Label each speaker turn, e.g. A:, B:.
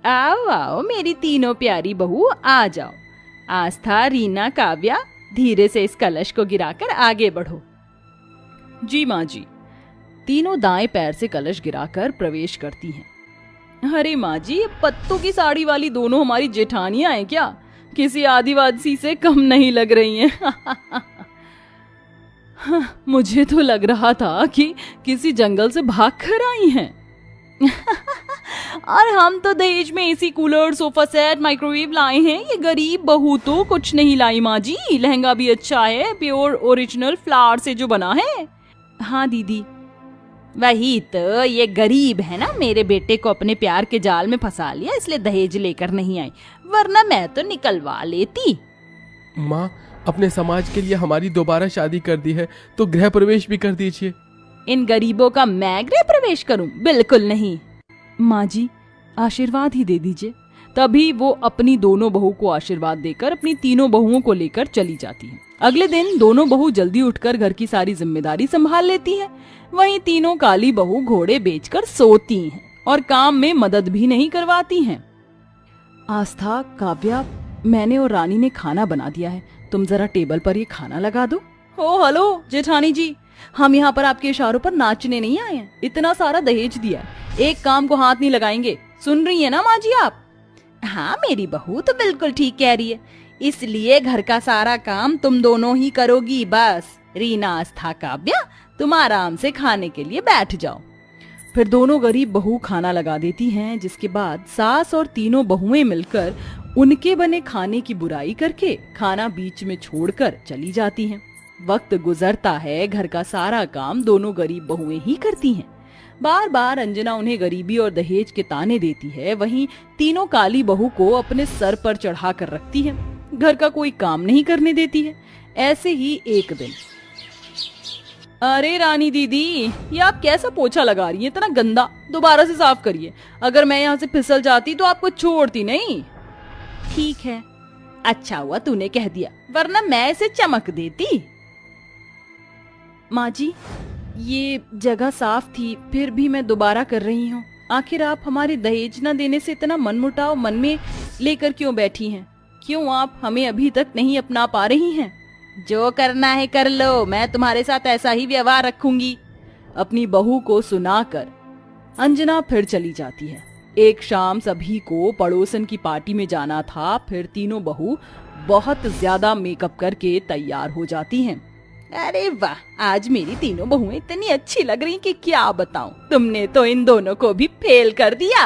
A: आओ आओ मेरी तीनों प्यारी बहू, आ जाओ। आस्था, रीना, काव्या, धीरे से इस कलश को गिराकर आगे बढ़ो।
B: जी माँ जी। तीनों दाएं पैर से कलश गिराकर प्रवेश करती हैं। अरे माँ जी, ये पत्तों की साड़ी वाली दोनों हमारी जेठानियां हैं क्या? किसी आदिवासी से कम नहीं लग रही हैं। मुझे तो लग रहा था कि किसी जंगल से भाग कर आई हैं। और हम तो दहेज में AC, cooler, sofa set, microwave लाए हैं। ये गरीब बहू तो कुछ नहीं लाई माँ जी। लहंगा भी अच्छा है, प्योर ओरिजिनल फ्लावर से जो बना है।
A: हाँ दीदी, वही तो, ये गरीब है ना, मेरे बेटे को अपने प्यार के जाल में फंसा लिया, इसलिए दहेज लेकर नहीं आई, वरना मैं तो निकलवा लेती।
C: माँ, अपने समाज के लिए हमारी दोबारा शादी कर दी है तो गृह प्रवेश भी कर दीजिए।
A: इन गरीबों का मैं गृह प्रवेश करूं? बिल्कुल नहीं।
B: माँ जी, आशीर्वाद ही दे दीजिए। तभी वो अपनी दोनों बहू को आशीर्वाद देकर अपनी तीनों बहुओं को लेकर चली जाती हैं। अगले दिन दोनों बहू जल्दी उठकर घर की सारी जिम्मेदारी संभाल लेती हैं। वहीं तीनों काली बहू घोड़े बेचकर सोती हैं और काम में मदद भी नहीं करवाती हैं। आस्था, काव्या, मैंने और रानी ने खाना बना दिया है, तुम जरा टेबल पर ये खाना लगा दो। ओ हेलो जेठानी जी, हम यहाँ पर आपके इशारों पर नाचने नहीं आए हैं। इतना सारा दहेज दिया है, एक काम को हाथ नहीं लगाएंगे। सुन रही है ना माँ जी आप?
A: हाँ मेरी बहू तो बिल्कुल ठीक कह रही है, इसलिए घर का सारा काम तुम दोनों ही करोगी। बस रीना, आस्था, काव्या, तुम आराम से खाने के लिए बैठ जाओ।
B: फिर दोनों गरीब बहू खाना लगा देती हैं, जिसके बाद सास और तीनों बहुएं मिलकर उनके बने खाने की बुराई करके खाना बीच में छोड़कर चली जाती हैं। वक्त गुजरता है, घर का सारा काम दोनों गरीब बहुएं ही करती हैं। बार बार अंजना उन्हें गरीबी और दहेज के ताने देती है, वहीं तीनों काली बहू को अपने सर पर चढ़ा कर रखती है, घर का कोई काम नहीं करने देती है। ऐसे ही एक दिन, अरे रानी दीदी, ये आप कैसा पोछा लगा रही हैं? इतना गंदा, दोबारा से साफ करिए। अगर मैं यहाँ से फिसल जाती तो आपको छोड़ती नहीं।
A: ठीक है, अच्छा हुआ तूने कह दिया, वरना मैं इसे चमक देती।
B: माँ जी, ये जगह साफ थी, फिर भी मैं दोबारा कर रही हूँ। आखिर आप हमारे दहेज न देने से इतना मनमुटाव मन में लेकर क्यों बैठी हैं? क्यों आप हमें अभी तक नहीं अपना पा रही हैं?
A: जो करना है कर लो, मैं तुम्हारे साथ ऐसा ही व्यवहार रखूंगी।
B: अपनी बहू को सुनाकर अंजना फिर चली जाती है। एक शाम सभी को पड़ोसन की पार्टी में जाना था। फिर तीनों बहू बहुत ज्यादा मेकअप करके तैयार हो जाती हैं।
A: अरे वाह, आज मेरी तीनों बहुएं इतनी अच्छी लग रही कि क्या बताऊं। तुमने तो इन दोनों को भी फेल कर दिया।